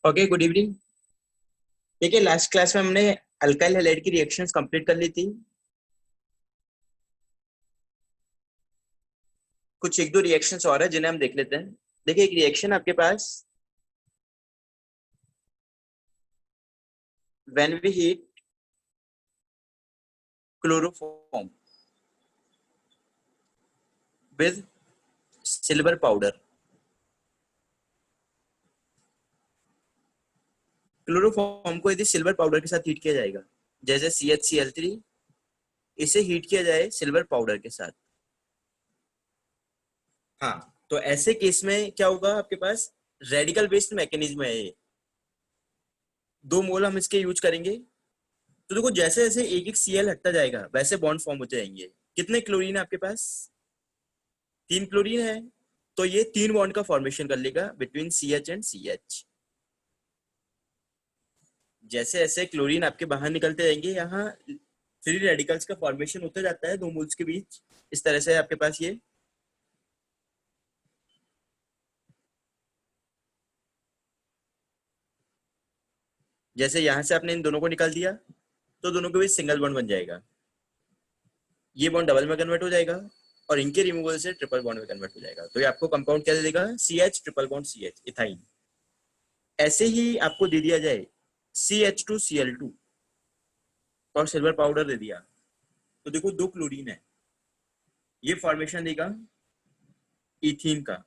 Okay, good evening. देखिए, last class में हमने अल्काइल हैलाइड की रिएक्शंस कंप्लीट कर ली थी। कुछ एक दो रिएक्शंस और है जिन्हें हम देख लेते हैं। देखिए, एक रिएक्शन आपके पास, when we heat chloroform with silver powder. Chloroform को यदि सिल्वर पाउडर के साथ हीट किया जाएगा, जैसे CHCl3, इसे हीट किया जाए सिल्वर पाउडर के साथ। हाँ, तो ऐसे केस में क्या होगा, आपके पास रेडिकल बेस्ड मैकेनिज्म है ये। 2 मोल हम इसके यूज करेंगे। तो देखो, जैसे जैसे एक एक Cl हटता जाएगा वैसे बॉन्ड फॉर्म हो जाएंगे। कितने क्लोरीन है आपके पास? 3 क्लोरीन है, तो ये 3 बॉन्ड का फॉर्मेशन कर लेगा बिटवीन CH एंड CH। जैसे जैसे क्लोरीन आपके बाहर निकलते जाएंगे, यहाँ फ्री रेडिकल्स का फॉर्मेशन होता जाता है 2 मोल्स के बीच। इस तरह से आपके पास ये जैसे यहां से आपने इन दोनों को निकाल दिया तो दोनों के बीच सिंगल बॉन्ड बन जाएगा। ये बॉन्ड डबल में कन्वर्ट हो जाएगा और इनके रिमूवल से ट्रिपल बॉन्ड में कन्वर्ट हो जाएगा। तो ये आपको कंपाउंड क्या दे देगा? CH triple bond CH, ethyne. ऐसे ही आपको दे दिया जाए CH2Cl2 और सिल्वर पाउडर दे दिया, तो देखो 2 क्लोरीन है, ये फॉर्मेशन देगा इथीन का,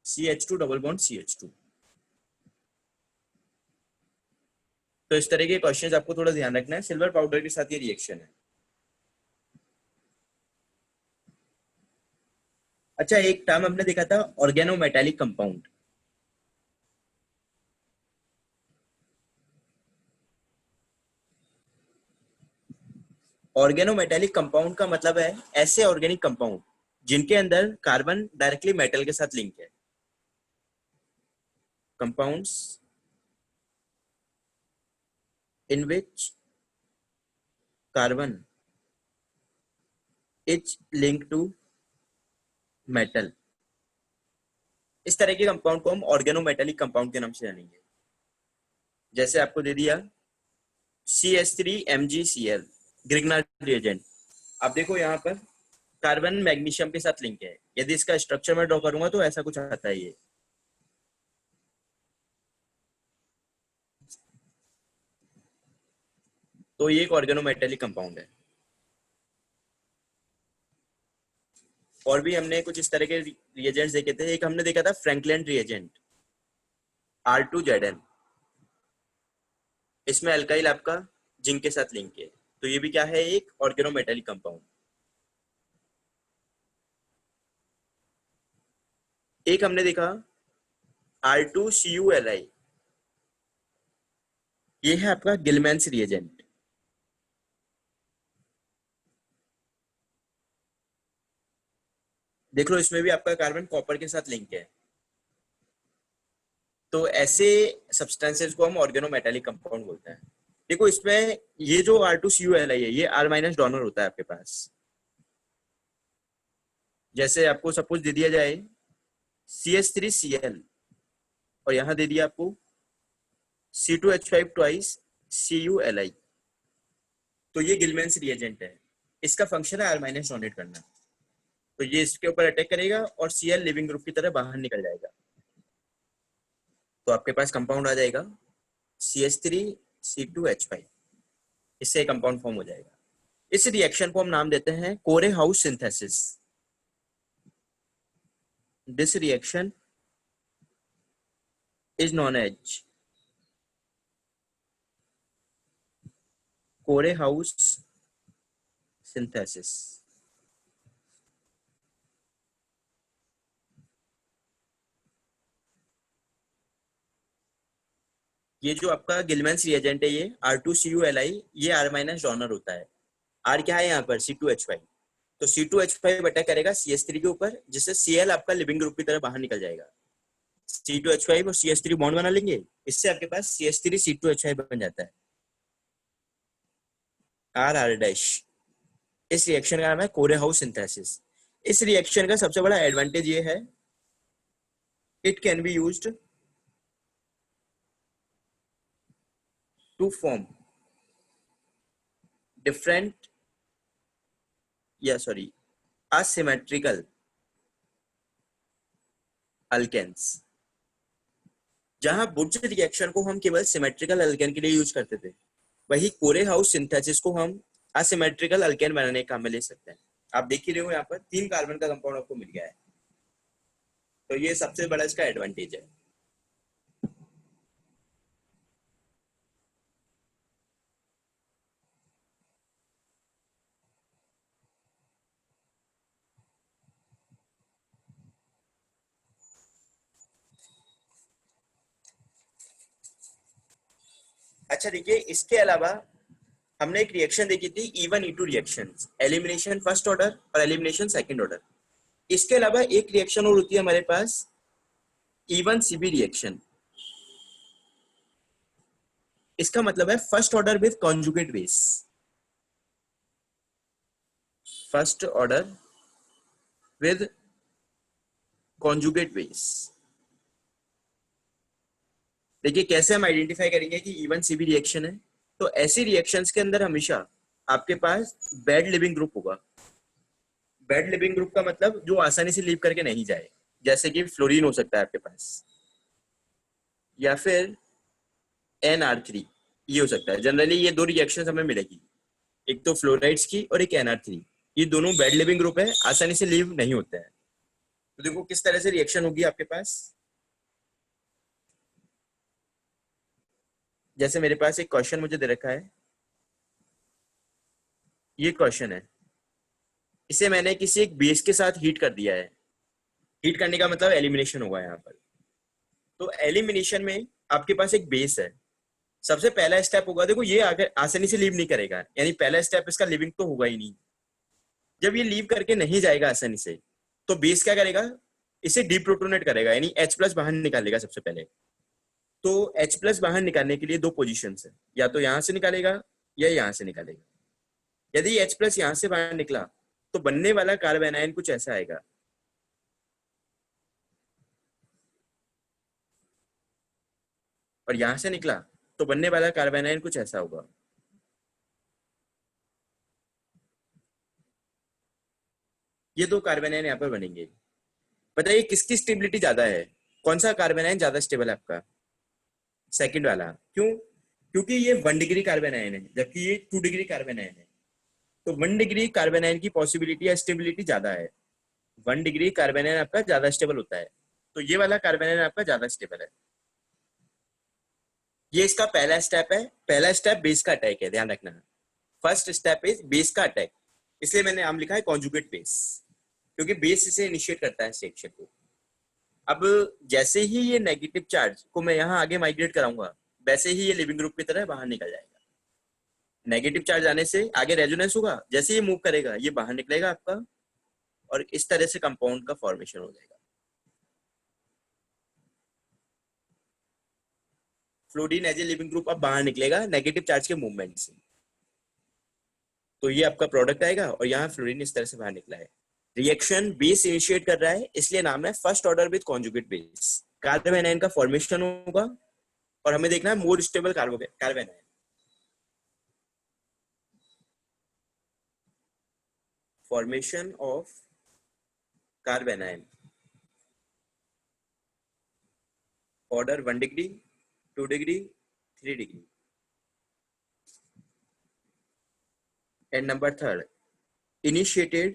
CH2 डबल बॉन्ड CH2। तो इस तरह के क्वेश्चंस आपको थोड़ा ध्यान रखना है। सिल्वर पाउडर के साथ ये रिएक्शन है। अच्छा, एक टर्म हमने देखा था ऑर्गेनोमेटालिक कंपाउंड। ऑर्गेनोमेटालिक कंपाउंड का मतलब है ऐसे ऑर्गेनिक कंपाउंड जिनके अंदर कार्बन डायरेक्टली मेटल के साथ लिंक है। Compounds in which carbon is link to metal, इस तरह के कंपाउंड को हम ऑर्गेनोमेटालिक कंपाउंड के नाम से जानेंगे। जैसे आपको दे दिया CH3MgCl, ग्रिग्नार्ड रिएजेंट। आप देखो यहाँ पर कार्बन मैग्नीशियम के साथ लिंक है। यदि इसका स्ट्रक्चर मैं ड्रॉ करूंगा तो ऐसा कुछ आता है ये। तो ये एक ऑर्गेनोमेटालिक कंपाउंड है। और भी हमने कुछ इस तरह के रिएजेंट्स देखे थे। एक हमने देखा था फ्रैंकलिन रिएजेंट, R2Zn। इसमें अल्काइल आपका जिंक के साथ लिंक है, तो ये भी क्या है? एक ऑर्गेनोमेटालिक कंपाउंड। एक हमने देखा R2CuLi, ये है आपका गिलमैन्स रिएजेंट। देख लो, इसमें भी आपका कार्बन कॉपर के साथ लिंक है। तो ऐसे सब्सटेंसेस को हम ऑर्गेनोमेटालिक कंपाउंड बोलते हैं। देखो, इसमें ये जो R2CuLi है, ये R- डोनर होता है आपके पास। जैसे आपको सपोज दे दिया जाए CH3Cl और यहां दे दिया आपको C2H5 ट्वाइस CuLi, तो ये गिलमैन्स रिएजेंट है। इसका फंक्शन है R- डोनेट करना। तो ये इसके ऊपर अटैक करेगा और Cl लिविंग ग्रुप की तरह बाहर निकल जाएगा। तो आपके पास कंपाउंड आ जाएगा CH3C2H5। इससे कंपाउंड फॉर्म हो जाएगा। इस रिएक्शन को हम नाम देते हैं Corey House synthesis. This reaction is known as Corey House synthesis. ये जो आपका गिलमैन्स रिएजेंट है, ये R2CuLi, ये R- डोनर होता है। R क्या है यहाँ पर? C2H5। तो C2H5 अटैक करेगा CH3 के ऊपर, जिससे Cl आपका लिविंग ग्रुप की तरह बाहर निकल जाएगा। C2H5 और CH3 बॉन्ड बना लेंगे, इससे आपके पास CH3C2H5 बन जाता है, R डैश। इस रिएक्शन का नाम है कोरे हाउस सिंथेसिस। इस रिएक्शन का सबसे बड़ा एडवांटेज ये है, it can be used to form different या सॉरी asymmetrical अल्केन्स। जहां बुर्ज रिएक्शन को हम केवल सिमेट्रिकल अल्केन के लिए यूज करते थे, वही कोरे हाउस सिंथेसिस को हम असिमेट्रिकल अल्केन बनाने के काम में ले सकते हैं। आप देख ही रहे हो यहाँ पर 3 कार्बन का कंपाउंड आपको मिल गया है, तो ये सबसे बड़ा इसका एडवांटेज है। अच्छा देखिए, इसके अलावा हमने एक रिएक्शन देखी थी E1 E2 reaction, elimination first order और एलिमिनेशन सेकंड ऑर्डर। इसके अलावा एक रिएक्शन और होती है हमारे पास E1CB रिएक्शन। इसका मतलब है first order with conjugate base. First order with conjugate base. देखिए कैसे हम आइडेंटिफाई करेंगे कि E1CB रिएक्शन है। तो ऐसी रिएक्शंस के अंदर हमेशा आपके पास बैड लिविंग ग्रुप होगा। बैड लिविंग ग्रुप का मतलब जो आसानी से लीव करके नहीं जाए, जैसे कि फ्लोरीन हो सकता है आपके पास, या फिर NR3, ये हो सकता है। जनरली ये 2 रिएक्शंस हमें मिलेगी, एक तो फ्लोराइड्स की और एक NR3। ये दोनों बैड लिविंग ग्रुप है, आसानी से लीव नहीं होते हैं। तो देखो किस तरह से रिएक्शन होगी आपके पास। जैसे मेरे पास एक क्वेश्चन मुझे दे रखा है, ये क्वेश्चन है, इसे मैंने किसी एक बेस के साथ हीट कर दिया है। हीट करने का मतलब एलिमिनेशन होगा यहाँ पर। तो एलिमिनेशन में आपके पास एक बेस है। सबसे पहला स्टेप होगा, देखो ये आगे आसानी से लीव नहीं करेगा, यानी पहला स्टेप इसका लिविंग तो होगा ही नहीं। जब ये लीव करके नहीं जाएगा आसानी से, तो बेस क्या करेगा, इसे डीप्रोटोनेट करेगा, यानी H+ बाहर निकालेगा सबसे पहले। तो H+ बाहर निकालने के लिए 2 पोजीशन है, या तो यहां से निकालेगा या यहां से निकालेगा। यदि H+ यहां से बाहर निकला तो बनने वाला कार्बन आयन कुछ ऐसा आएगा। और यहां से निकला तो बनने वाला कार्बन आयन कुछ ऐसा होगा। ये 2 कार्बन आयन यहाँ पर बनेंगे। बताइए किसकी स्टेबिलिटी ज्यादा है, कौन सा कार्बन आयन ज्यादा स्टेबल है आपका? सेकंड वाला। क्यों? क्योंकि ये 1 डिग्री कार्बन आयन है, जबकि ये 2 डिग्री कार्बन आयन है। तो 1 डिग्री कार्बन आयन की पॉसिबिलिटी या स्टेबिलिटी ज्यादा है। 1 डिग्री कार्बन आयन आपका ज्यादा स्टेबल होता है, तो ये वाला कार्बन आयन आपका ज्यादा स्टेबल है। ये इसका पहला स्टेप है। पहला स्टेप बेस का अटैक है, ध्यान रखना। फर्स्ट स्टेप इज बेस का अटैक, इसलिए मैंने नाम लिखा है कॉन्जुगेट बेस, क्योंकि बेस इसे इनिशिएट करता है रिएक्शन को। अब जैसे ही ये नेगेटिव चार्ज को मैं यहाँ आगे माइग्रेट कराऊंगा, वैसे ही ये लिविंग ग्रुप की तरह बाहर निकल जाएगा। नेगेटिव चार्ज आने से आगे रेजोनेंस होगा, जैसे ये मूव करेगा ये बाहर निकलेगा आपका, और इस तरह से कंपाउंड का फॉर्मेशन हो जाएगा। Fluorine as a leaving group अब बाहर निकलेगा नेगेटिव चार्ज के मूवमेंट से। तो ये आपका प्रोडक्ट आएगा, और यहाँ फ्लोरीन इस तरह से बाहर निकला है। रिएक्शन बेस इनिशिएट कर रहा है, इसलिए नाम है first order with conjugate base. Carbon ion का फॉर्मेशन होगा, और हमें देखना है more stable carbon ion. Formation of carbon ion, order 1 degree, 2 degree, 3 degree, and number 3 initiated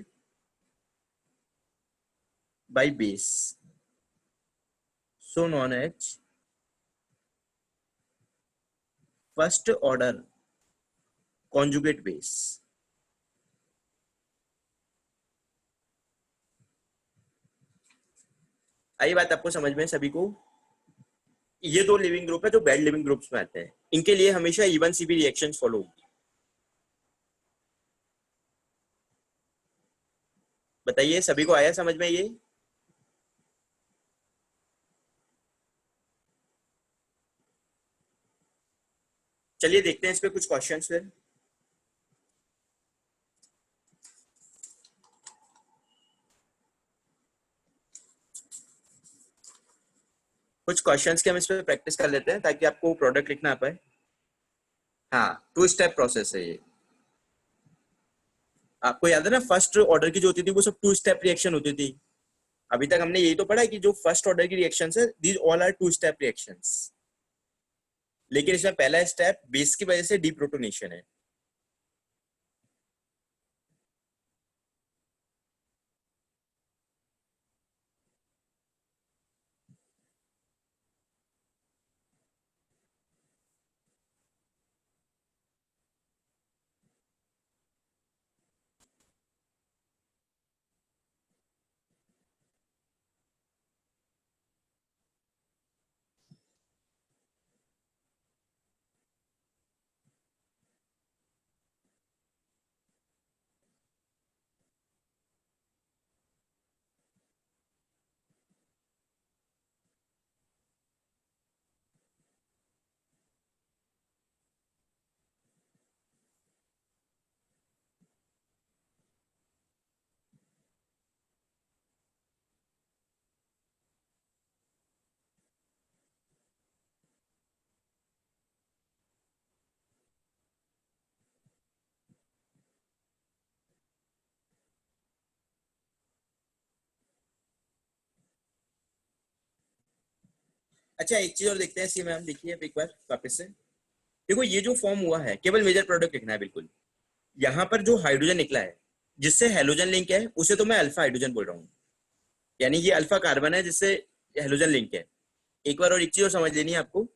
by base, so known as first order conjugate base। आई बात आपको समझ में सभी को? ये 2 लिविंग ग्रुप है जो बैड लिविंग ग्रुप्स में आते हैं, इनके लिए हमेशा E1CB रिएक्शंस फॉलो होगी। बताइए सभी को आया समझ में ये? चलिए देखते हैं इस पे कुछ क्वेश्चंस फिर। कुछ क्वेश्चंस के हम इस पे प्रैक्टिस कर लेते हैं, ताकि आपको प्रोडक्ट लिखना आ पाए। हाँ, 2 स्टेप प्रोसेस है ये। आपको याद है ना, फर्स्ट ऑर्डर की जो होती थी वो सब 2 स्टेप रिएक्शन होती थी। अभी तक हमने यही तो पढ़ा है कि जो फर्स्ट ऑर्डर की रिएक्शन है, these all are 2 step reactions. लेकिन इसमें पहला स्टेप बेस की वजह से डीप्रोटोनेशन है। अच्छा, एक चीज और देखते हैं सी मैम, देखिए अब एक बार वापस से। देखो ये जो फॉर्म हुआ है, केवल मेजर प्रोडक्ट लिखना है बिल्कुल। यहाँ पर जो हाइड्रोजन निकला है जिससे हेलोजन लिंक है, उसे तो मैं अल्फा हाइड्रोजन बोल रहा हूँ। यानी ये अल्फा कार्बन है जिससे हेलोजन लिंक है। एक बार और एक चीज और समझ लेनी है आपको,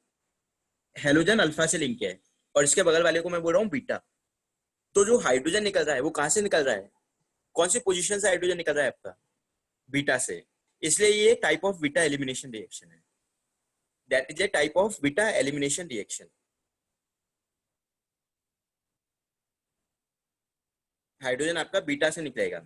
हेलोजन अल्फा से लिंक है और इसके बगल वाले को मैं बोल रहा हूँ बीटा। तो जो हाइड्रोजन निकल रहा है वो कहाँ से निकल रहा है, कौन सी पोजीशन से हाइड्रोजन निकल रहा है आपका, बीटा से। इसलिए ये type of beta elimination reaction है। That is a type of beta elimination reaction. Hydrogen आपका बीटा से निकलेगा।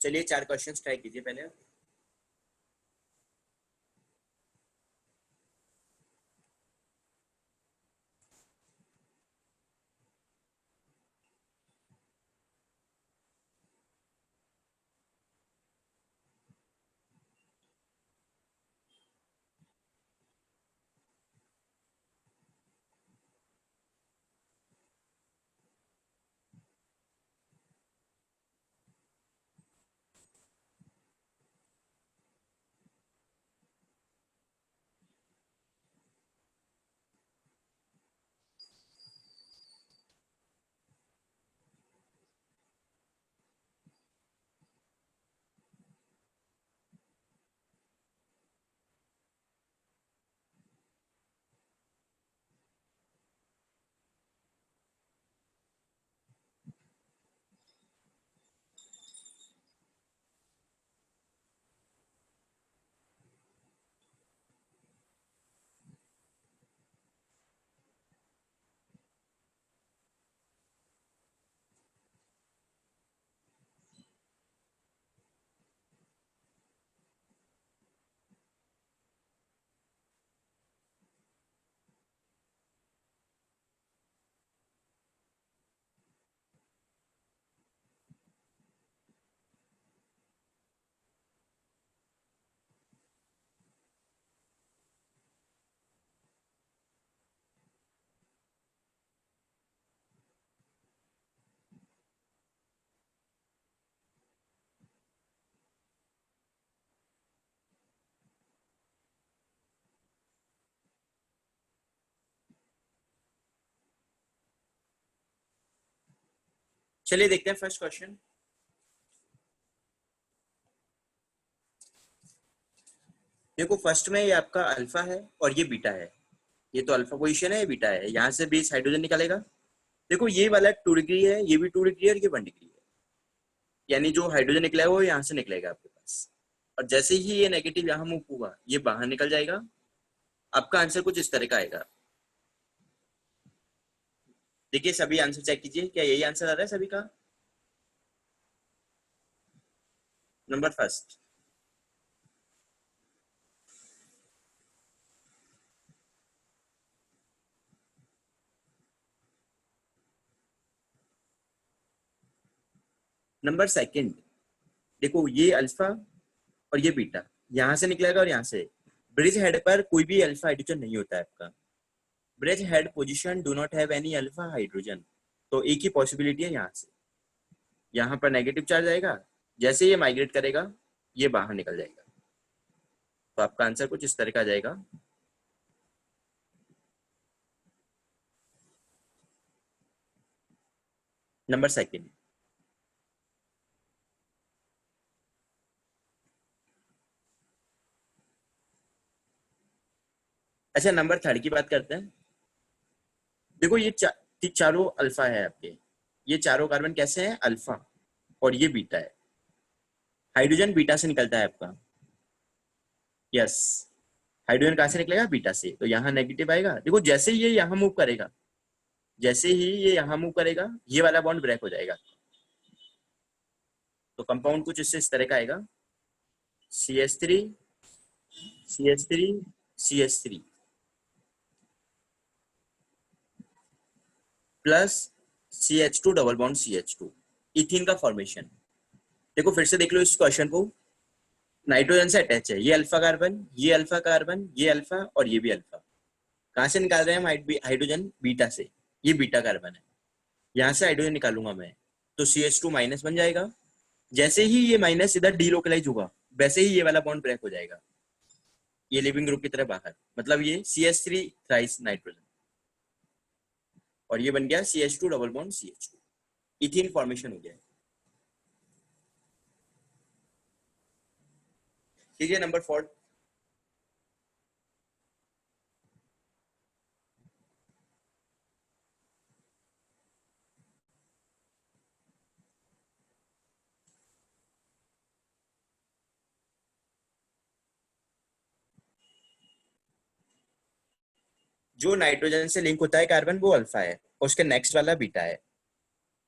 चलिए 4 क्वेश्चन ट्राई कीजिए पहले। चलिए देखते हैं फर्स्ट क्वेश्चन। देखो फर्स्ट में ये आपका अल्फा है और ये बीटा है। ये तो अल्फा पोजीशन है, ये बीटा है। यहाँ से बेस हाइड्रोजन निकलेगा। देखो ये वाला 2 डिग्री है, ये भी 2 डिग्री है और ये 1 डिग्री है। यानी जो हाइड्रोजन निकला है वो यहाँ से निकलेगा आपके पास। और जैसे ही ये नेगेटिव यहाँ मूव होगा, ये बाहर निकल जाएगा। आपका आंसर कुछ इस तरह का आएगा। देखिए सभी आंसर चेक कीजिए, क्या यही आंसर आ रहा है सभी का? नंबर फर्स्ट, नंबर सेकंड, देखो ये अल्फा और ये बीटा यहां से निकलेगा और यहाँ से। ब्रिज हेड पर कोई भी अल्फा हाइड्रोजन नहीं होता है आपका। Bridge head position do not have any alpha hydrogen. तो एक ही पॉसिबिलिटी है यहाँ से, यहाँ पर नेगेटिव चार्ज आएगा, जैसे ये माइग्रेट करेगा ये बाहर निकल जाएगा। तो आपका आंसर कुछ इस तरह का जाएगा। Number second. अच्छा नंबर थर्ड की बात करते हैं। देखो ये चारों अल्फा है आपके, ये चारों कार्बन कैसे हैं? अल्फा, और ये बीटा है। हाइड्रोजन बीटा से निकलता है आपका। यस, हाइड्रोजन कहां से निकलेगा? बीटा से। तो यहाँ नेगेटिव आएगा। देखो जैसे ही ये यहाँ मूव करेगा, जैसे ही ये यहाँ मूव करेगा ये वाला बॉन्ड ब्रेक हो जाएगा। तो कंपाउंड कुछ इससे इस तरह का आएगा, CH3 CH3 CH3 plus CH2 double bond CH2, ethene का फॉर्मेशन। देखो फिर से देख लो इस क्वेश्चन को, नाइट्रोजन से अटैच है ये अल्फा कार्बन, ये अल्फा कार्बन, ये अल्फा और ये भी अल्फा। कहां से निकाल रहे हैं हम हाइड्रोजन? बीटा से। ये बीटा कार्बन है, यहां से हाइड्रोजन निकालूंगा मैं, तो CH2 माइनस बन जाएगा। जैसे ही ये माइनस इधर डीलोकलाइज होगा वैसे ही ये वाला बॉन्ड ब्रेक हो जाएगा, ये लिविंग ग्रुप की तरह बाहर। मतलब ये CH3 थ्राइस नाइट्रोजन, और ये बन गया CH2 double bond CH2, ethene formation हो गया। ठीक है, नंबर 4। जो नाइट्रोजन से लिंक होता है कार्बन वो अल्फा है, और उसके नेक्स्ट वाला बीटा है।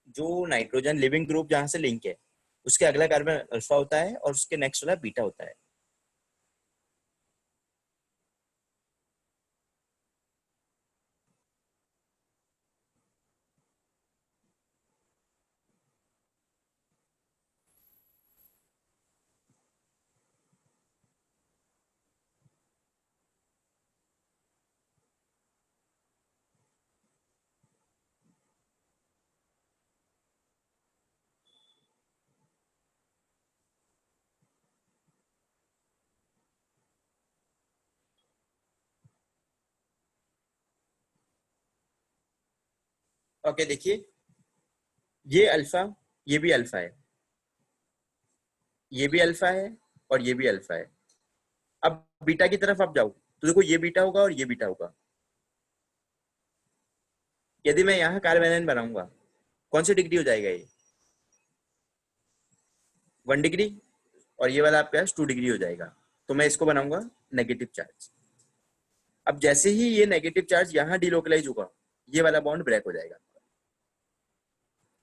जो नाइट्रोजन लिविंग ग्रुप जहां से लिंक है उसके अगला कार्बन अल्फा होता है और उसके नेक्स्ट वाला बीटा होता है। ओके देखिए, ये अल्फा, ये भी अल्फा है, ये भी अल्फा है और ये भी अल्फा है। अब बीटा की तरफ आप जाओ तो देखो ये बीटा होगा और ये बीटा होगा। यदि मैं यहाँ कार्बेनाइन बनाऊंगा कौन सी डिग्री हो जाएगा ये? 1 डिग्री, और ये वाला आपके पास 2 डिग्री हो जाएगा। तो मैं इसको बनाऊंगा नेगेटिव चार्ज। अब जैसे ही ये नेगेटिव चार्ज यहाँ डिलोकलाइज होगा ये वाला बॉन्ड ब्रेक हो जाएगा।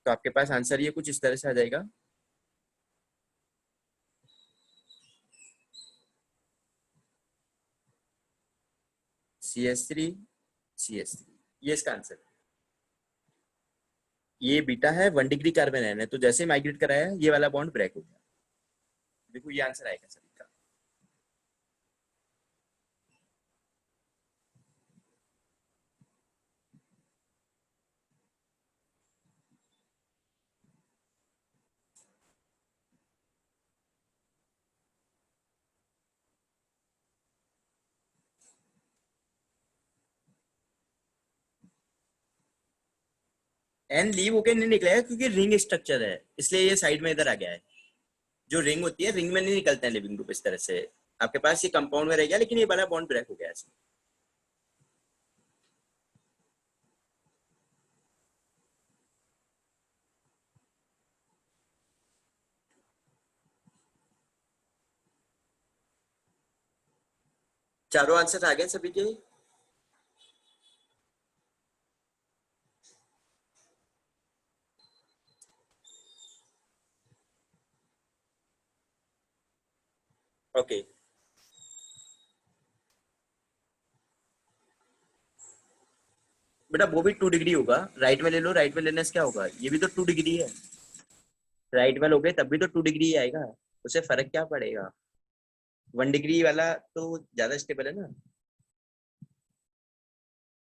तो आपके पास आंसर ये कुछ इस तरह से आ जाएगा। CH3 CH3, ये इसका आंसर है। ये बीटा है, 1 डिग्री कार्बन है, तो जैसे माइग्रेट कराया ये वाला बॉन्ड ब्रेक हो गया। देखो ये आंसर आएगा सभी का। एन लीव होके नहीं निकलेगा क्योंकि रिंग स्ट्रक्चर है, इसलिए ये साइड में इधर आ गया है। जो रिंग होती है रिंग में नहीं निकलते हैं लिविंग ग्रुप इस तरह से। आपके पास ये कंपाउंड में रह गया, लेकिन ये बड़ा बॉन्ड ब्रेक हो गया है। चारों आंसर आ गए सभी के? ओके, बेटा वो भी 2 डिग्री होगा, राइट में ले लो, राइट में लेने से क्या होगा, ये भी तो 2 डिग्री है, राइट में लोगे तब भी तो 2 डिग्री ही आएगा, उससे फर्क क्या पड़ेगा, 1 डिग्री वाला तो ज्यादा स्टेबल है ना।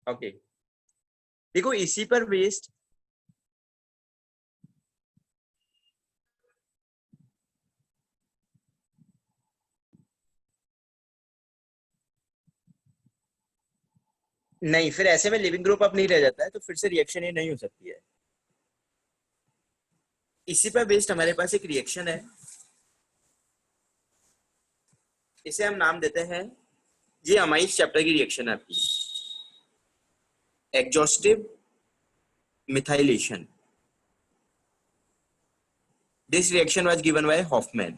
ओके, देखो इसी पर बेस्ड, नहीं फिर ऐसे में लिविंग ग्रुप अब नहीं रह जाता है, तो फिर से रिएक्शन ये नहीं हो सकती है। इसी पर बेस्ड हमारे पास एक रिएक्शन है, इसे हम नाम देते हैं, ये अमाइस चैप्टर की रिएक्शन है आपकी, exhaustive methylation. This reaction was given by Hofmann,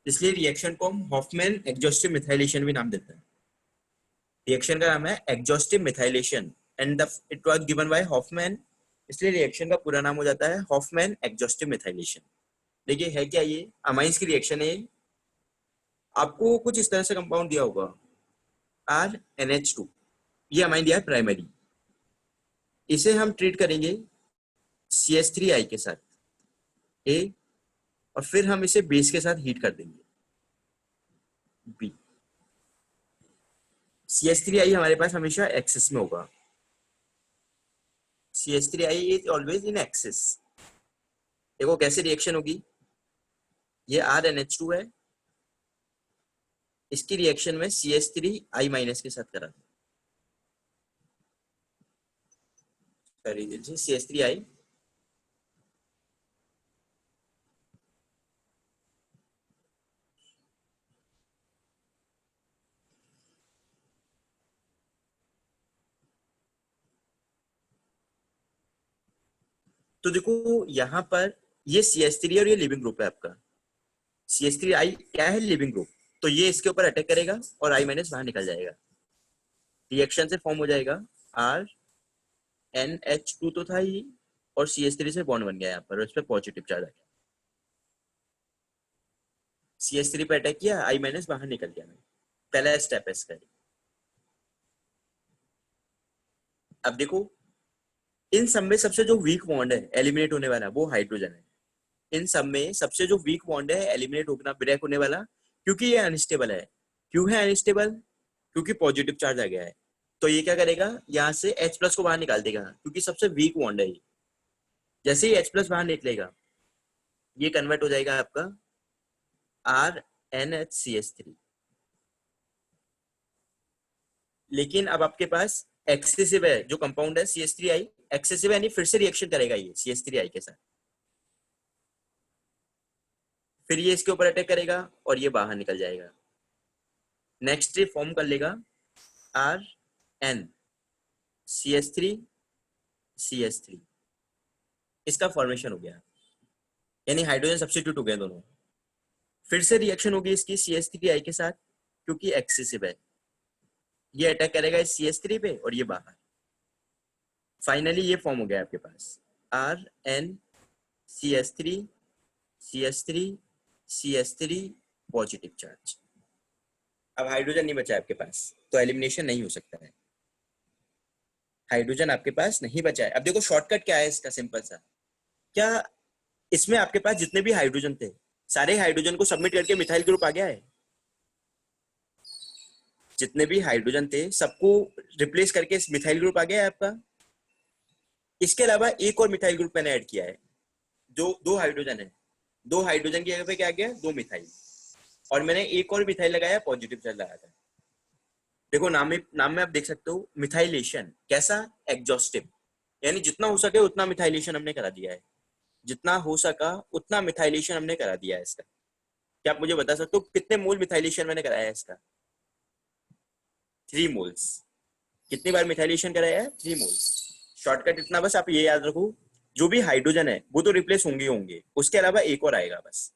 इसलिए रिएक्शन को हम हॉफमैन एग्जॉस्टिव मिथाइलेशन भी नाम देते हैं। रिएक्शन का नाम है exhaustive methylation and it was given by Hofmann, इसलिए रिएक्शन का पूरा नाम हो जाता है हॉफमैन एग्जॉस्टिव मिथाइलेशन। देखिए है क्या, ये अमाइंस की रिएक्शन है, आपको कुछ इस तरह से कंपाउंड दिया होगा RNH2, ये अमाइन दिया है प्राइमरी, इसे हम ट्रीट करेंगे CH3I के साथ A, और फिर हम इसे बेस के साथ हीट कर देंगे B। CH3I हमारे पास हमेशा एक्सेस में होगा, CH3I is always in excess. देखो कैसे रिएक्शन होगी, ये RNH2 है, इसकी रिएक्शन में CH3I- के साथ करा, सॉरी CH3I, तो देखो यहाँ पर ये CH3 और ये लिविंग ग्रुप है आपका, CH3I क्या है, लिविंग ग्रुप, तो ये इसके ऊपर अटैक करेगा और I- बाहर निकल जाएगा, रिएक्शन से फॉर्म हो जाएगा RNH2 तो था ही, और CH3 से बॉन्ड बन गया यहाँ पर, और इस पर पॉजिटिव चार्ज आ गया, CH3 पे अटैक किया, I- बाहर निकल गया, पहला स्टेप है इसका। अब देखो इन सब में सबसे जो वीक बॉन्ड है एलिमिनेट होने वाला वो हाइड्रोजन है, इन सब में सबसे जो वीक बॉन्ड है एलिमिनेट होना, ब्रेक होने वाला, क्योंकि ये अनस्टेबल है। क्यों है अनस्टेबल, क्योंकि पॉजिटिव चार्ज आ गया है, तो ये क्या करेगा, यहाँ से H+ को बाहर निकाल देगा, क्योंकि सबसे वीक बॉन्ड है ये, जैसे ही H+ बाहर निकलेगा ये कन्वर्ट हो जाएगा आपका RNHCH3। लेकिन अब आपके पास एक्सेसिव है, जो कंपाउंड है CH3I एक्सेसिव है, यानी फिर से रिएक्शन करेगा ये CH3I के साथ, फिर ये इसके ऊपर अटैक करेगा और ये बाहर निकल जाएगा, नेक्स्ट ये फॉर्म कर लेगा RNCH3CH3, इसका फॉर्मेशन हो गया, यानी हाइड्रोजन सब्स्टिट्यूट हो गए दोनों, फिर से रिएक्शन होगी इसकी CH3I के साथ, क्योंकि एक्सेसिव है, ये अटैक करेगा इस CH3 पे और ये बाहर, फाइनली ये फॉर्म हो गया आपके पास RNCH3CH3CH3 पॉजिटिव चार्ज। अब हाइड्रोजन नहीं बचा आपके पास, तो एलिमिनेशन नहीं हो सकता है, हाइड्रोजन आपके पास नहीं बचा है। अब देखो शॉर्टकट क्या है इसका, सिंपल सा, क्या इसमें आपके पास जितने भी हाइड्रोजन थे सारे हाइड्रोजन को सबमिट करके मिथाइल ग्रुप आ गया है, जितने भी हाइड्रोजन थे सबको रिप्लेस करके मिथाइल ग्रुप आ गया है आपका। इसके अलावा एक और मिथाइल ग्रुप मैंने ऐड किया है, जो 2 हाइड्रोजन है, 2 हाइड्रोजन की जगह पे क्या गया, 2 मिथाइल, और मैंने एक और मिथाइल लगाया, पॉजिटिव चार्ज लगाया था। देखो नाम में आप देख सकते हो मिथाइलेशन, कैसा, एग्जॉस्टिव, यानी जितना हो सके उतना मिथाइलेशन हमने करा दिया है, जितना हो सका उतना मिथाइलेशन हमने करा दिया है इसका। क्या आप मुझे बता सकते हो कितने मोल मिथाइलेशन मैंने कराया है इसका? 3 मोल्स। कितनी बार मिथाइलेशन कराया है? 3 मोल्स। शॉर्टकट इतना बस आप ये याद रखो, जो भी हाइड्रोजन है वो तो रिप्लेस होंगे होंगे, उसके अलावा एक और आएगा बस,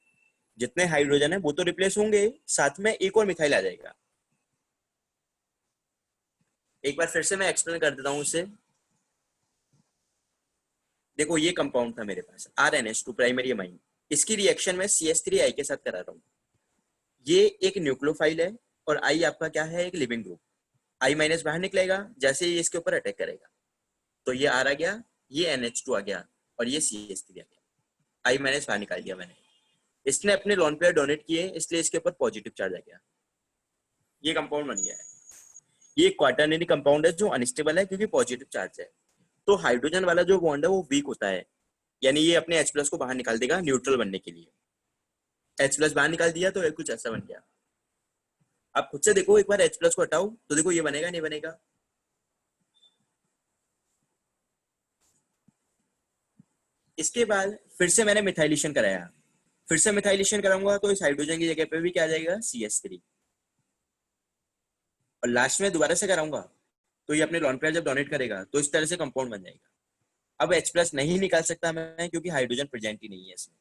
जितने हाइड्रोजन है वो तो रिप्लेस होंगे, साथ में एक और मिथाइल आ जाएगा। एक बार फिर से मैं एक्सप्लेन कर देता हूँ इसे। देखो ये कंपाउंड था मेरे पास RnH2 प्राइमरी अमाइन, इसकी रिएक्शन में CH3I के साथ करा रहा हूँ। ये एक न्यूक्लियोफाइल है और I आपका क्या है, एक लिविंग ग्रुप। I माइनस बाहर निकलेगा जैसे ये इसके ऊपर अटैक करेगा, तो ये R आ गया, ये NH2 आ गया और ये CH3 आ गया। I माइनस बाहर निकाल दिया मैंने, इसने अपने लोन पेयर डोनेट किए इसलिए इसके ऊपर पॉजिटिव चार्ज आ गया, ये कंपाउंड बन गया है। ये क्वाटरनरी कंपाउंड है जो अनस्टेबल है क्योंकि पॉजिटिव चार्ज है। तो हाइड्रोजन वाला जो बॉन्ड है वो वीक होता है, यानी ये अपने H प्लस को बाहर निकाल देगा न्यूट्रल बनने के लिए। H प्लस बाहर निकाल दिया तो कुछ ऐसा बन गया। आप खुद से देखो, एक बार H प्लस को हटाओ तो देखो ये बनेगा नहीं बनेगा। इसके बाद फिर से मैंने मिथाइलेशन कराया, फिर से मिथाइलेशन कराऊंगा तो इस हाइड्रोजन की जगह पे भी क्या आ जाएगा, CH3। और लास्ट में दोबारा से कराऊंगा तो ये अपने लॉन पेयर जब डोनेट करेगा तो इस तरह से कंपाउंड बन जाएगा। अब H प्लस नहीं निकाल सकता मैं क्योंकि हाइड्रोजन प्रेजेंट ही नहीं है इसमें,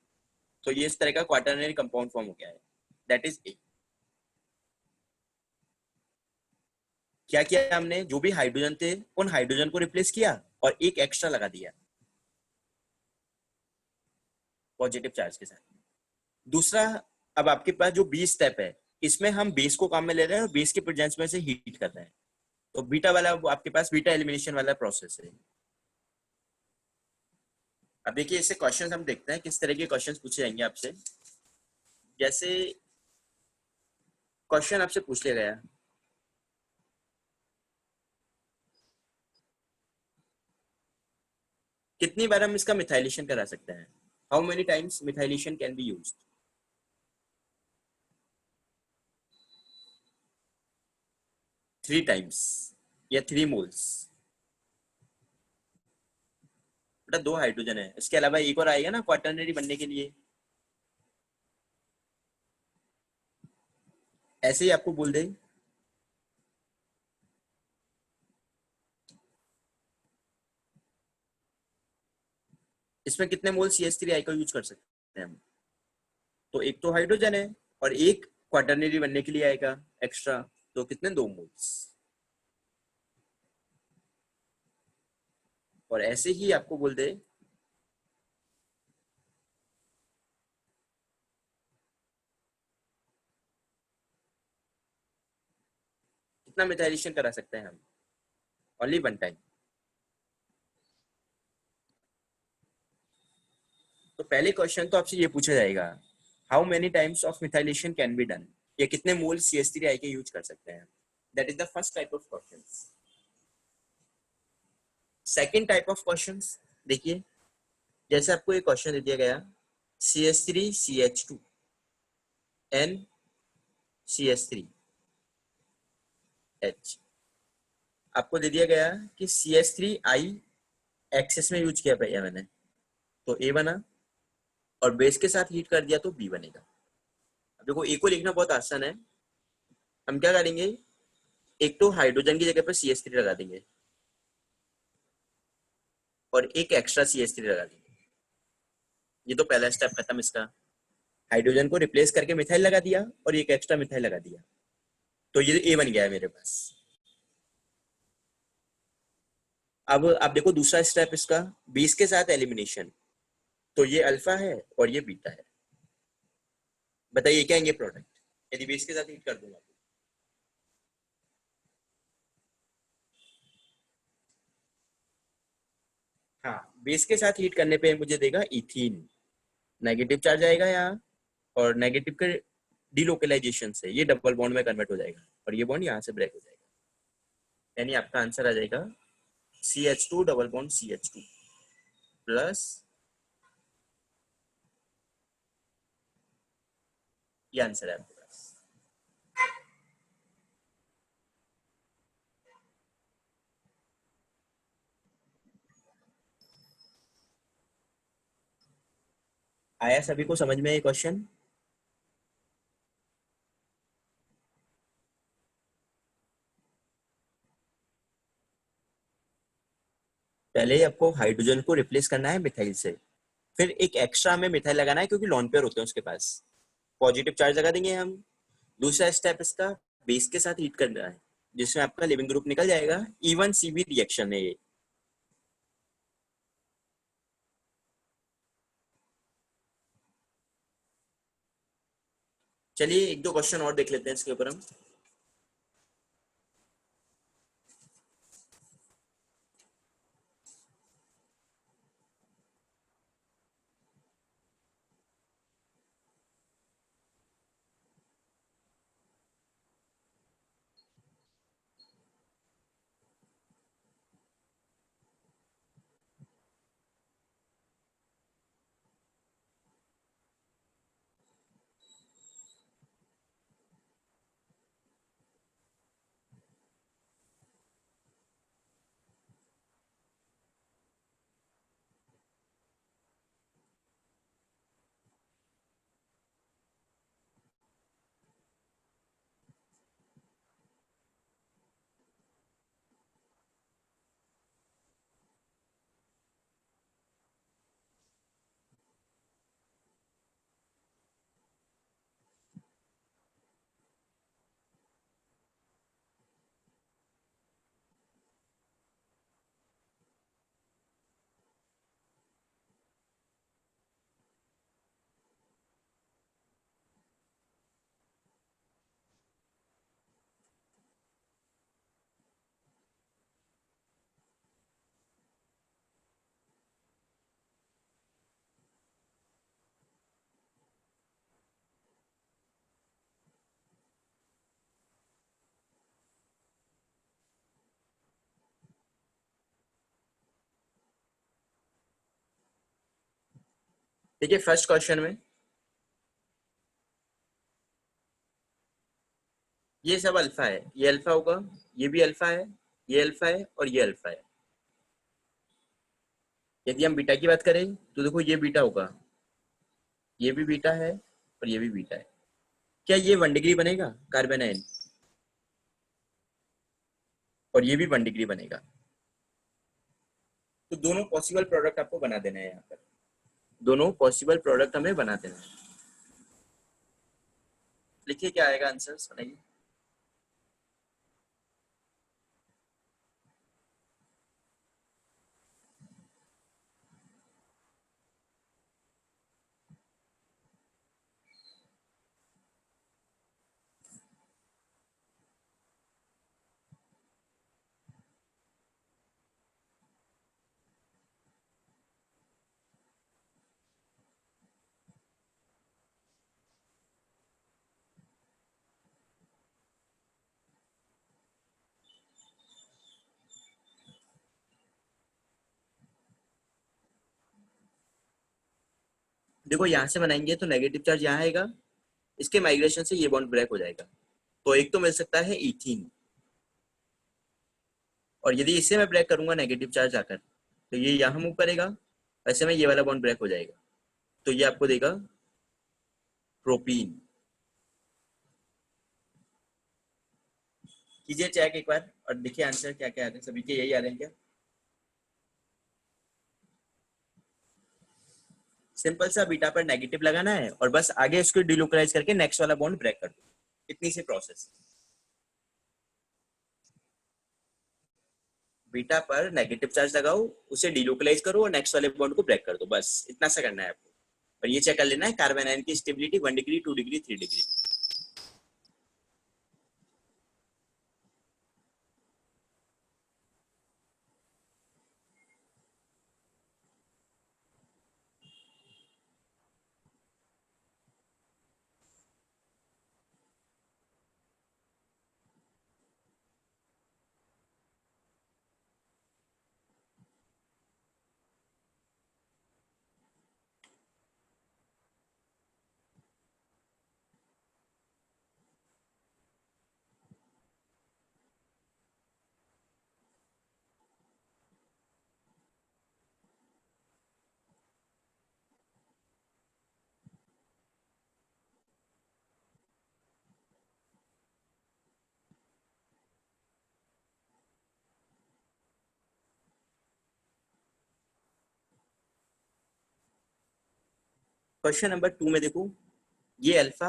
तो ये इस तरह का क्वाटरनरी कंपाउंड फॉर्म हो गया है, दैट इज ए। क्या किया हमने, जो भी हाइड्रोजन थे उन हाइड्रोजन को रिप्लेस किया और एक एक्स्ट्रा लगा दिया पॉजिटिव चार्ज के साथ। दूसरा, अब आपके पास जो बी स्टेप है इसमें हम बेस को काम में ले रहे हैं और बेस के प्रेजेंस में से हीट कर रहे हैं, तो बीटा वाला आपके पास बीटा एलिमिनेशन वाला प्रोसेस है। अब देखिए इससे क्वेश्चंस हम देखते हैं किस तरह के क्वेश्चंस पूछे जाएंगे आपसे। जैसे क्वेश्चन आपसे पूछ लिया गया, कितनी बार हम इसका मिथाइलेशन करा सकते हैं, how many times methylation can be used. 3 times या 3 मोल्स। बेटा 2 हाइड्रोजन है, इसके अलावा एक और आएगा ना क्वाटरनरी बनने के लिए, ऐसे ही आपको बोल दे। इसमें कितने मोल CH3I का यूज कर सकते हैं हम, तो एक तो हाइड्रोजन है और एक क्वाटरनरी बनने के लिए आएगा एक्स्ट्रा, तो कितने 2 मोल्स। और ऐसे ही आपको बोल दे कितना मिथाइलेशन करा सकते हैं हम, ओनली 1 टाइम। तो पहले क्वेश्चन तो आपसे ये पूछा जाएगा, how many times of methylation can be done, या कितने मोल CH3I के यूज कर सकते हैं, that is the first type of question. Second type of question देखिए, जैसे आपको एक क्वेश्चन दे दिया गया CH3CH2 NCH3H, आपको दे दिया गया कि CH3I एक्सेस में यूज किया भैया मैंने, तो A बना, और बेस के साथ हीट कर दिया तो B बनेगा। अब देखो A को लिखना बहुत आसान है, हम क्या करेंगे, एक तो हाइड्रोजन की जगह पर CH3 लगा देंगे और एक एक्स्ट्रा CH3 लगा देंगे, ये तो पहला स्टेप खत्म इसका। हाइड्रोजन को रिप्लेस करके मिथाइल लगा दिया और एक एक्स्ट्रा मिथाइल लगा दिया, तो ये A बन गया है मेरे पास। अब आप देखो दूसरा स्टेप इसका, बेस के साथ एलिमिनेशन, तो ये अल्फा है और ये बीटा है, बताइए क्या ये प्रोडक्ट यदि बेस के साथ हीट कर दूंगा तो? हाँ, बेस के साथ हीट करने पे मुझे देगा इथीन, नेगेटिव चार्ज आएगा यहाँ, और नेगेटिव के डिलोकलाइजेशन से ये डबल बॉन्ड में कन्वर्ट हो जाएगा और ये बॉन्ड यहाँ से ब्रेक हो जाएगा, यानी आपका आंसर आ जाएगा CH2 double bond CH2 plus, ये आंसर है आपके पास। आया सभी को समझ में ये क्वेश्चन? पहले ही आपको हाइड्रोजन को रिप्लेस करना है मिथाइल से, फिर एक एक्स्ट्रा में मिथाइल लगाना है क्योंकि लॉन पेयर होते हैं उसके पास, पॉजिटिव चार्ज लगा देंगे हम। दूसरा स्टेप इसका बेस के साथ हीट करना है, जिसमें आपका लिविंग ग्रुप निकल जाएगा। इवन सीबी रिएक्शन है ये। चलिए एक दो क्वेश्चन और देख लेते हैं इसके ऊपर हम। देखिए फर्स्ट क्वेश्चन में ये सब अल्फा है, ये अल्फा होगा, ये भी अल्फा है, ये अल्फा है और ये अल्फा है। यदि हम बीटा की बात करें तो देखो ये बीटा होगा, ये भी बीटा है और ये भी बीटा है। क्या ये 1 डिग्री बनेगा कार्बन आयन? और ये भी 1 डिग्री बनेगा। तो दोनों पॉसिबल प्रोडक्ट आपको बना देना है यहाँ पर। दोनों पॉसिबल प्रोडक्ट हमें बना देना है। लिखिए क्या आएगा आंसर, सुनाइए। देखो यहाँ से बनाएंगे तो नेगेटिव चार्ज यहाँ आएगा, इसके माइग्रेशन से ये बॉन्ड ब्रेक हो जाएगा। तो एक तो मिल सकता है इथीन, और यदि इससे मैं ब्रेक करूंगा नेगेटिव चार्ज आकर, तो ये यहाँ मूव करेगा, ऐसे में ये वाला बॉन्ड ब्रेक हो जाएगा। तो ये आपको देगा प्रोपीन। कीजिए चेक एक बार और देखिए आंसर क्या क्या आ रहे हैं। सभी के यही आ रहे हैं क्या? सिंपल सा बीटा पर नेगेटिव लगाना है और बस आगे इसको डिलोकलाइज करके नेक्स्ट वाला बॉन्ड ब्रेक कर दो। इतनी सी प्रोसेस। बीटा पर नेगेटिव चार्ज लगाओ, उसे डिलोकलाइज करो और नेक्स्ट वाले बॉन्ड को ब्रेक कर दो, बस इतना सा करना है आपको। और ये चेक कर लेना है कार्बन आयन की stability 1 degree, 2 degree, 3 degree. Question number 2 में देखो, ये अल्फा,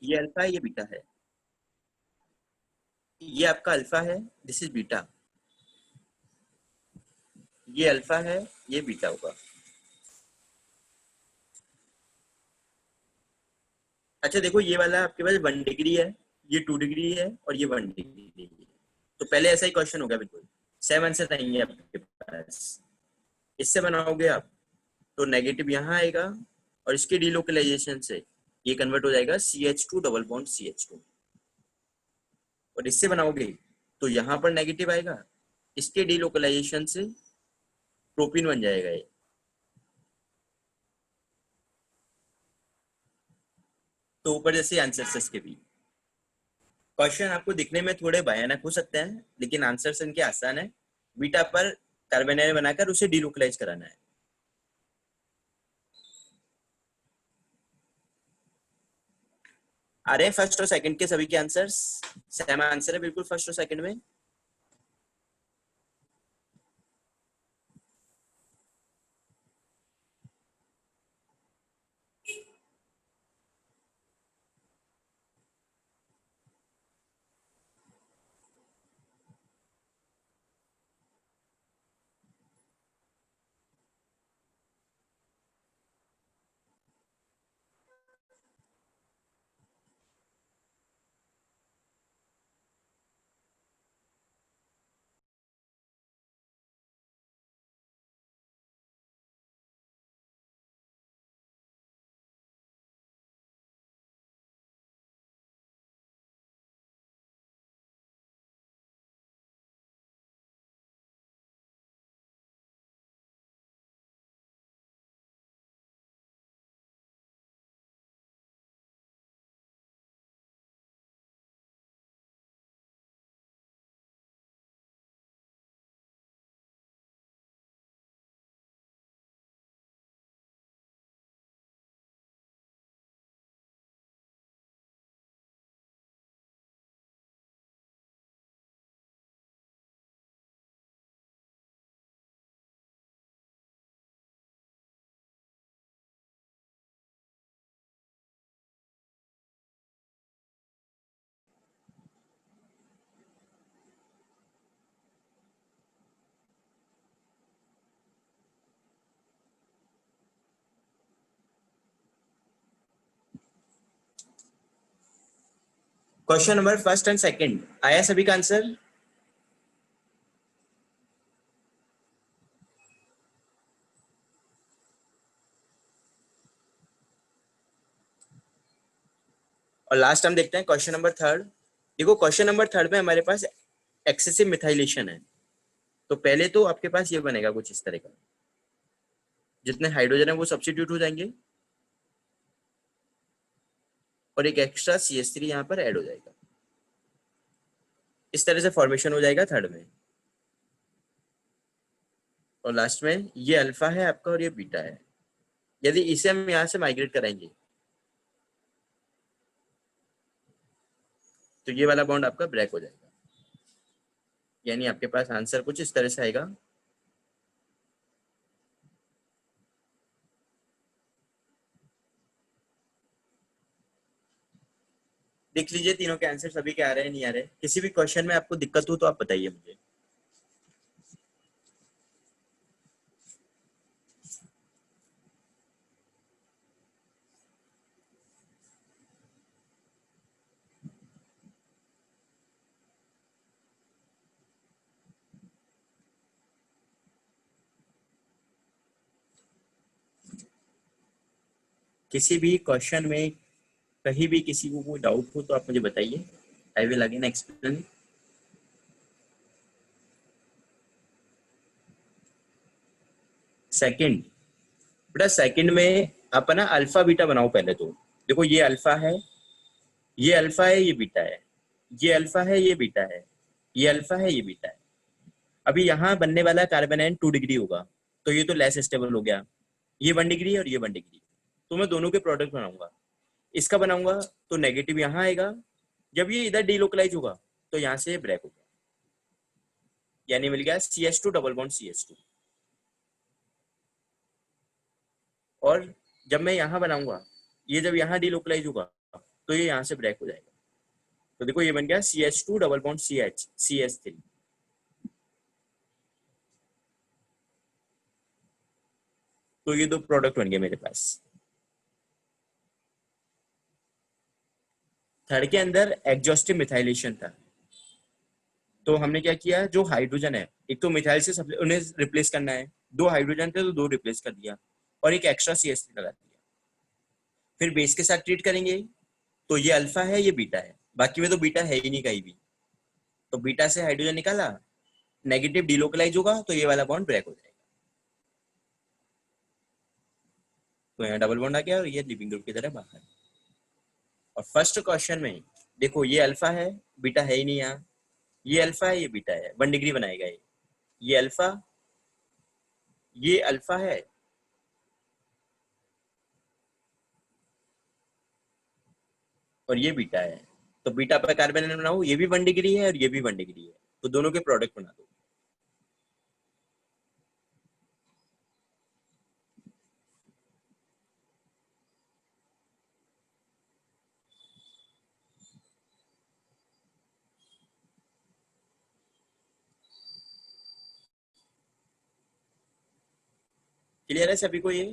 ये अल्फा है, ये बीटा है। ये आपका अल्फा है, दिस इज बीटा। ये अल्फा है, ये बीटा होगा। अच्छा देखो, ये वाला आपके पास 1 डिग्री है, ये 2 डिग्री है, और ये 1 डिग्री है। तो पहले ऐसा ही क्वेश्चन होगा बिल्कुल, सेम आंसर नहीं है आपके पास। इससे बनाओगे आप तो नेगेटिव यहाँ आएगा, और इसके डीलोकलाइजेशन से ये कन्वर्ट हो जाएगा CH2 डबल बॉन्ड CH2। और इससे बनाओगे तो यहाँ पर नेगेटिव आएगा, इसके डीलोकलाइजेशन से प्रोपीन बन जाएगा ये। तो ऊपर जैसे आंसर इसके भी, क्वेश्चन आपको दिखने में थोड़े भयानक हो सकते हैं, लेकिन आंसर इनके आसान है। बीटा पर कार्बन आयन बनाकर उसे डीलोकलाइज कराना है। आ रहे हैं फर्स्ट और सेकंड के सभी के आंसर्स? सेम आंसर है बिल्कुल फर्स्ट और सेकंड में। Question number first and second आया सभी का आंसर? और लास्ट हम देखते हैं क्वेश्चन नंबर थर्ड। देखो क्वेश्चन नंबर थर्ड में हमारे पास एक्सेसिव मिथाइलेशन है। तो पहले तो आपके पास ये बनेगा कुछ इस तरह का, जितने हाइड्रोजन है वो सब्स्टिट्यूट हो जाएंगे, और एक एक्स्ट्रा CH3 यहाँ पर ऐड हो जाएगा। इस तरह से फॉर्मेशन हो जाएगा थर्ड में। और लास्ट में ये अल्फा है आपका और ये बीटा है। यदि इसे हम यहाँ से माइग्रेट कराएंगे तो ये वाला बॉन्ड आपका ब्रेक हो जाएगा। यानी आपके पास आंसर कुछ इस तरह से आएगा। देख लीजिए तीनों के आंसर सभी के आ रहे हैं नहीं आ रहे। किसी भी क्वेश्चन में आपको दिक्कत हो तो आप बताइए मुझे। किसी भी क्वेश्चन में कहीं भी किसी को कोई डाउट हो तो आप मुझे बताइए। I will again explain. Second, बेटा सेकंड में आप ना अल्फा बीटा बनाओ पहले तो। देखो ये अल्फा है, ये अल्फा है, ये बीटा है। ये अल्फा है, ये बीटा है। ये अल्फा है, ये बीटा है। अभी यहाँ बनने वाला कार्बन आयन 2 डिग्री होगा, तो ये तो लेस स्टेबल हो गया। ये 1 डिग्री और ये 1 डिग्री, तो मैं दोनों के प्रोडक्ट बनाऊंगा। इसका बनाऊंगा तो नेगेटिव यहाँ आएगा, जब ये इधर डीलोकलाइज होगा तो यहाँ से ब्रेक होगा, यानी मिल गया CH2 डबल बॉन्ड CH2। और जब मैं यहाँ बनाऊंगा ये जब यहाँ डिलोकलाइज होगा तो ये यहाँ से ब्रेक हो जाएगा। तो देखो ये बन गया CH2 double bond CH CH3। तो ये दो प्रोडक्ट बन गए मेरे पास। थर्ड के अंदर एग्जॉस्टिव मिथाइलेशन था। तो हमने क्या किया, जो हाइड्रोजन है, एक तो मिथाइल से उन्हें रिप्लेस करना है, दो हाइड्रोजन थे तो दो रिप्लेस कर दिया और एक एक्स्ट्रा CH3 लगा दिया। फिर बेस के साथ ट्रीट करेंगे, तो ये अल्फा है, ये बीटा है, बाकी में तो बीटा है ही नहीं कहीं भी। तो बीटा से हाइड्रोजन निकाला, नेगेटिव डिलोकलाइज होगा तो ये वाला बॉन्ड ब्रेक हो जाएगा। तो यहाँ डबल बॉन्ड आ गया और ये लिविंग ग्रुप की तरह बाहर। और फर्स्ट क्वेश्चन में देखो ये अल्फा है, बीटा है ही नहीं यहाँ, ये अल्फा है, ये बीटा है, 1 डिग्री बनाएगा ये अल्फा, ये अल्फा है, और ये बीटा है। तो बीटा पर कार्बन बनाओ, ये भी 1 डिग्री है और ये भी 1 डिग्री है, तो दोनों के प्रोडक्ट बना दो। क्लियर है सभी को ये?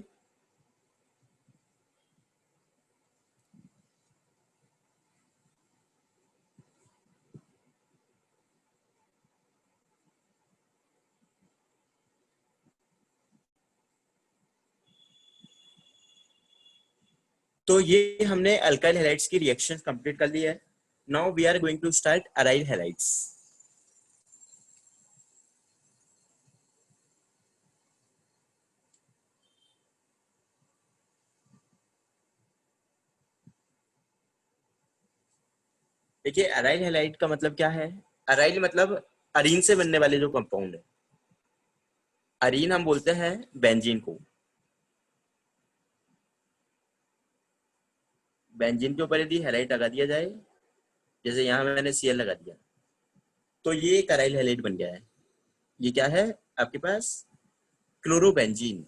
तो ये हमने अल्काइल हैलाइड्स की रिएक्शंस कंप्लीट कर ली है। Now we are going to start aryl halides. देखिए अराइल हैलाइड का मतलब क्या है। अराइल मतलब अरीन से बनने वाले जो कंपाउंड है। अरीन हम बोलते हैं बेंजीन को। बेंजीन के ऊपर यदि हैलाइड लगा दिया जाए, जैसे यहाँ मैंने Cl लगा दिया, तो ये एक अराइल हैलाइड बन गया है। ये क्या है आपके पास, क्लोरोबेंजीन।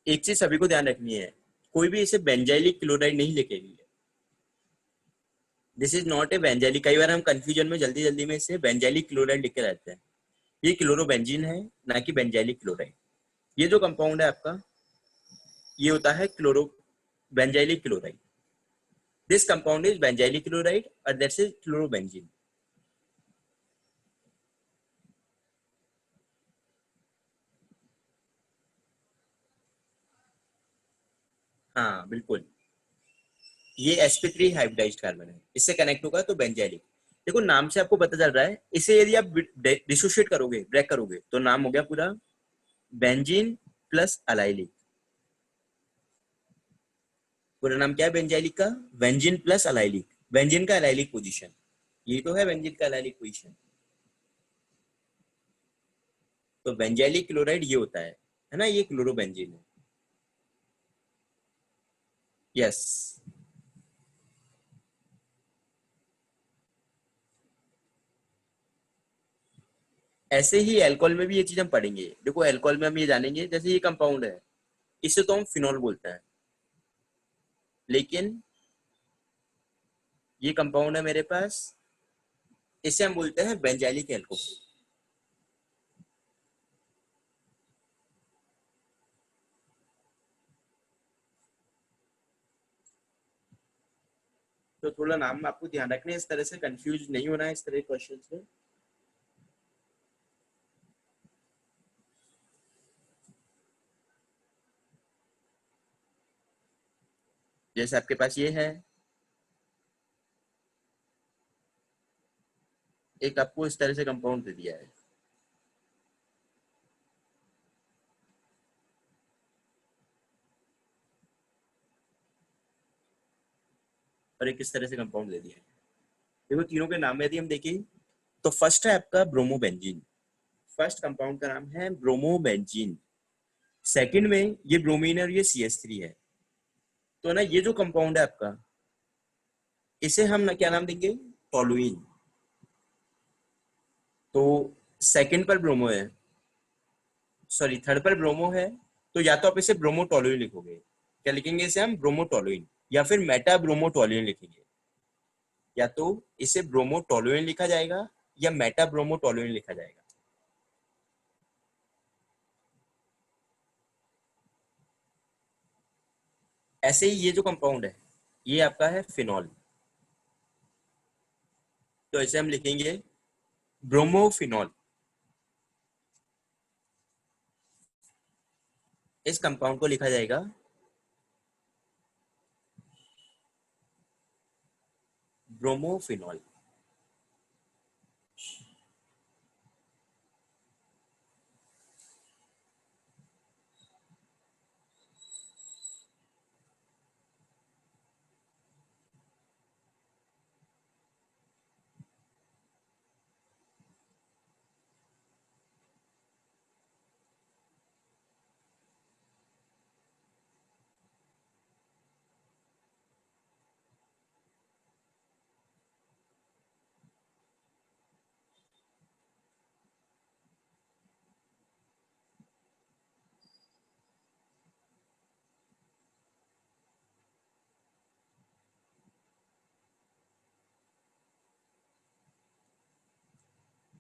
एक चीज सभी को ध्यान रखनी है, कोई भी इसे बेंजाइलिक क्लोराइड नहीं लिखेगी। This is not a benzylic. कई बार हम कंफ्यूजन में जल्दी जल्दी में इसे बेंजाइलिक क्लोराइड लिख के रहते हैं। ये क्लोरोबेंजीन है, ना कि बेंजाइलिक क्लोराइड। ये जो कंपाउंड है आपका, ये होता है chloro benzylic chloride. This compound is benzylic chloride और दैट्स इज क्लोरोबेंजीन। हाँ बिल्कुल, ये sp3 हाइब्रिडाइज्ड कार्बन है, इससे कनेक्ट होगा तो बेंजाइलिक। देखो नाम से आपको पता चल रहा है, इसे यदि आप डिसोशिएट करोगे, ब्रेक करोगे, तो नाम हो गया पूरा बेंजीन प्लस अलाइलिक। पूरा नाम क्या है बेंजाइलिक का, बेंजीन प्लस अलाइलिक। बेंजीन का अलाइलिक पोजीशन, ये तो है बेंजीन का अलाइलिक पोजीशन। तो बेंजाइलिक क्लोराइड ये होता है ना, ये क्लोरोबेंजीन है। यस, ऐसे ही एल्कोहल में भी ये चीज हम पढ़ेंगे। देखो एल्कोहल में हम ये जानेंगे, जैसे ये कंपाउंड है, इसे तो हम फिनॉल बोलते हैं, लेकिन ये कंपाउंड है मेरे पास, इसे हम बोलते हैं बेंजाइलिक एल्कोहल। तो थोड़ा नाम आपको ध्यान रखना है, इस तरह से कंफ्यूज नहीं होना है इस तरह के क्वेश्चन में। जैसे आपके पास ये है, एक आपको इस तरह से कंपाउंड दे दिया है, और एक इस तरह से कंपाउंड दे दिया है। देखो तीनों के नाम यदि हम देखें, तो फर्स्ट है आपका ब्रोमोबेंजीन। फर्स्ट कंपाउंड का नाम है ब्रोमोबेंजीन। सेकंड में ये ब्रोमीन है और ये CH3 है। तो ना ये जो कंपाउंड है आपका, इसे हम ना क्या नाम देंगे, टोलुइन। तो सेकंड पर ब्रोमो है, सॉरी थर्ड पर ब्रोमो है, तो या तो आप इसे ब्रोमोटोलुइन लिखोगे, क्या लिखेंगे इसे हम, ब्रोमोटोलुइन, या फिर मेटा ब्रोमोटोलुइन लिखेंगे। या तो इसे ब्रोमोटोलुइन लिखा जाएगा या मेटा ब्रोमोटोलुइन लिखा जाएगा। ऐसे ही ये जो कंपाउंड है ये आपका है फिनॉल, तो इसे हम लिखेंगे ब्रोमोफिनॉल। इस कंपाउंड को लिखा जाएगा ब्रोमोफिनॉल।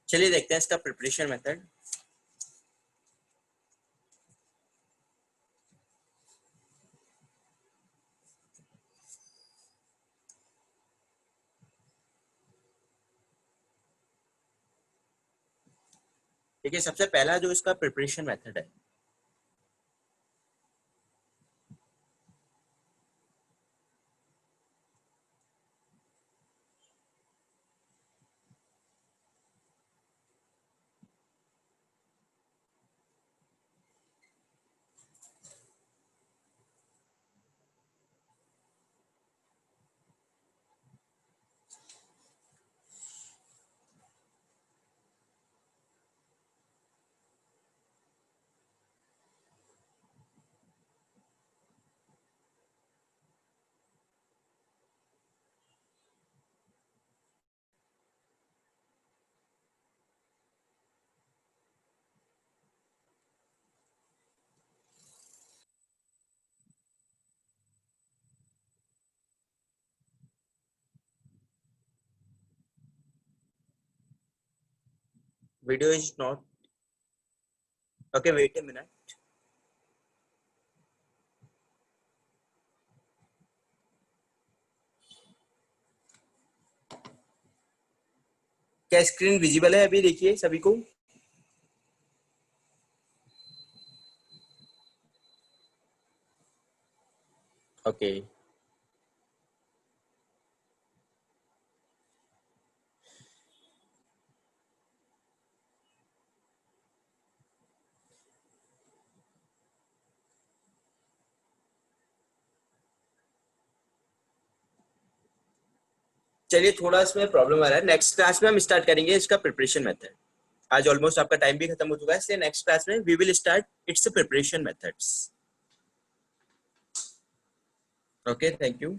चलिए देखते हैं इसका प्रिपरेशन मेथड। देखिए सबसे पहला जो इसका प्रिपरेशन मेथड है, video is not okay, wait a minute. क्या स्क्रीन विजिबल है अभी, देखिए सभी को। ओके चलिए, थोड़ा इसमें प्रॉब्लम आ रहा है, नेक्स्ट क्लास में हम स्टार्ट करेंगे इसका प्रिपरेशन मेथड। आज ऑलमोस्ट आपका टाइम भी खत्म हो चुका है, इसलिए नेक्स्ट क्लास में we will start its preparation methods. Okay, thank you.